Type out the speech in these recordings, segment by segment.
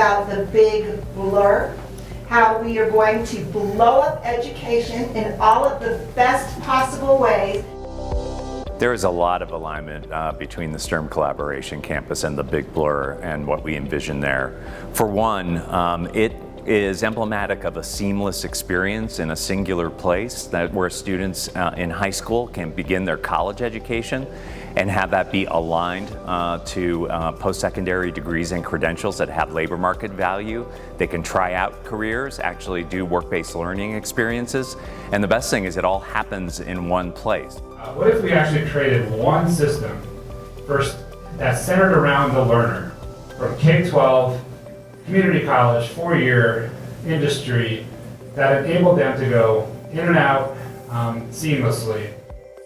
about the big blur, how we are going to blow up education in all of the best possible ways. There is a lot of alignment between the STEM Collaboration Campus and the Big Blur and what we envision there. For one, it is emblematic of a seamless experience in a singular place where students in high school can begin their college education and have that be aligned to post-secondary degrees and credentials that have labor market value. They can try out careers, actually do work-based learning experiences, and the best thing is it all happens in one place. What if we actually created one system first that's centered around the learner, from K-12, community college, 4-year industry, that enabled them to go in and out seamlessly?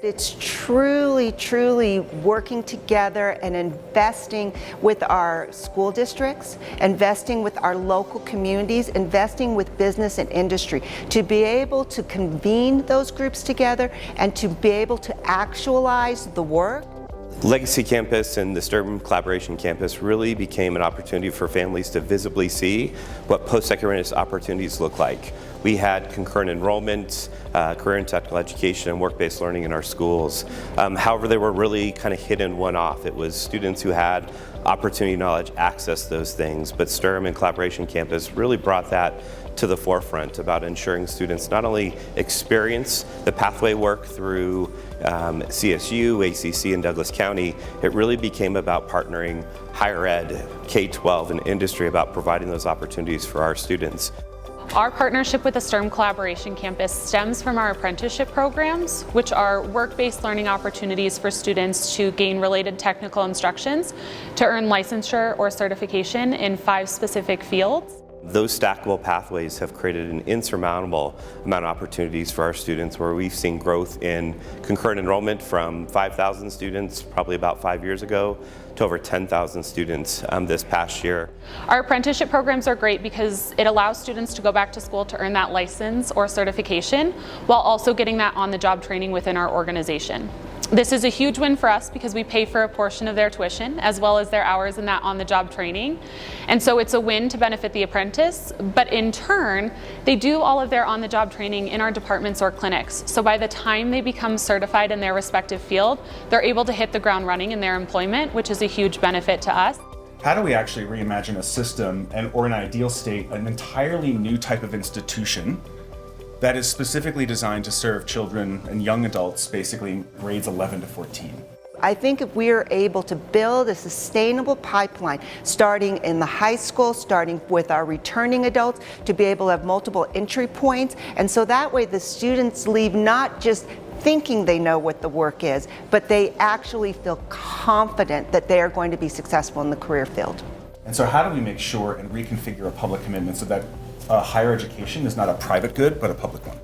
It's truly working together and investing with our school districts, investing with our local communities, investing with business and industry to be able to convene those groups together and to be able to actualize the work. Legacy Campus and the STEM Collaboration Campus really became an opportunity for families to visibly see what post-secondary opportunities look like. We had concurrent enrollment, career and technical education, and work-based learning in our schools. However, they were really kind of hidden one-off. It was students who had opportunity, knowledge, access those things, but STEM and Collaboration Campus really brought that to the forefront about ensuring students not only experience the pathway work through CSU, ACC, and Douglas County. It really became about partnering higher ed, K-12, and industry about providing those opportunities for our students. Our partnership with the STEM Collaboration Campus stems from our apprenticeship programs, which are work-based learning opportunities for students to gain related technical instructions to earn licensure or certification in 5 specific fields. Those stackable pathways have created an insurmountable amount of opportunities for our students, where we've seen growth in concurrent enrollment from 5,000 students probably about 5 years ago to over 10,000 students this past year. Our apprenticeship programs are great because it allows students to go back to school to earn that license or certification while also getting that on-the-job training within our organization. This is a huge win for us because we pay for a portion of their tuition as well as their hours in that on-the-job training. And so it's a win to benefit the apprentice, but in turn, they do all of their on-the-job training in our departments or clinics. So by the time they become certified in their respective field, they're able to hit the ground running in their employment, which is a huge benefit to us. How do we actually reimagine a system or, in an ideal state, an entirely new type of institution that is specifically designed to serve children and young adults, basically grades 11 to 14? I think if we are able to build a sustainable pipeline, starting in the high school, starting with our returning adults, to be able to have multiple entry points, and so that way the students leave not just thinking they know what the work is, but they actually feel confident that they are going to be successful in the career field. And so how do we make sure and reconfigure a public commitment so that higher education is not a private good, but a public one?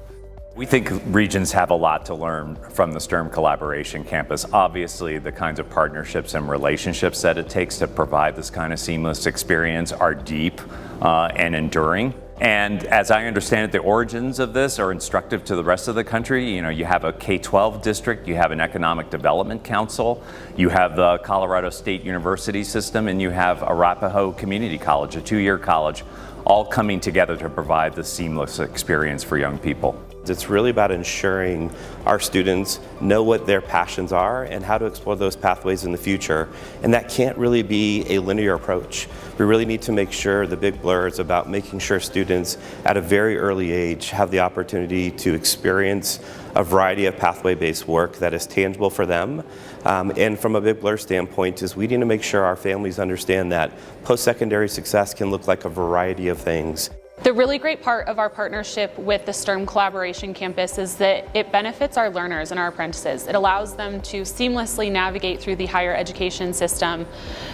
We think regions have a lot to learn from the STEM Collaboration Campus. Obviously, the kinds of partnerships and relationships that it takes to provide this kind of seamless experience are deep and enduring. And as I understand it, the origins of this are instructive to the rest of the country. You know, you have a K-12 district, you have an Economic Development Council, you have the Colorado State University system, and you have Arapahoe Community College, a 2-year college, all coming together to provide the seamless experience for young people. It's really about ensuring our students know what their passions are and how to explore those pathways in the future. And that can't really be a linear approach. We really need to make sure the Big Blur is about making sure students at a very early age have the opportunity to experience a variety of pathway-based work that is tangible for them. And from a Big Blur standpoint is we need to make sure our families understand that post-secondary success can look like a variety of things. The really great part of our partnership with the STEM Collaboration Campus is that it benefits our learners and our apprentices. It allows them to seamlessly navigate through the higher education system,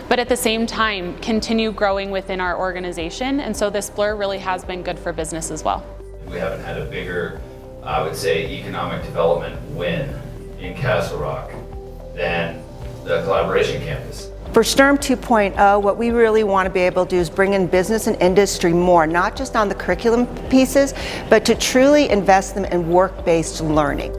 but at the same time continue growing within our organization. And so this blur really has been good for business as well. We haven't had a bigger, I would say, economic development win in Castle Rock than the Collaboration Campus. For STEM 2.0, what we really want to be able to do is bring in business and industry more, not just on the curriculum pieces, but to truly invest them in work-based learning.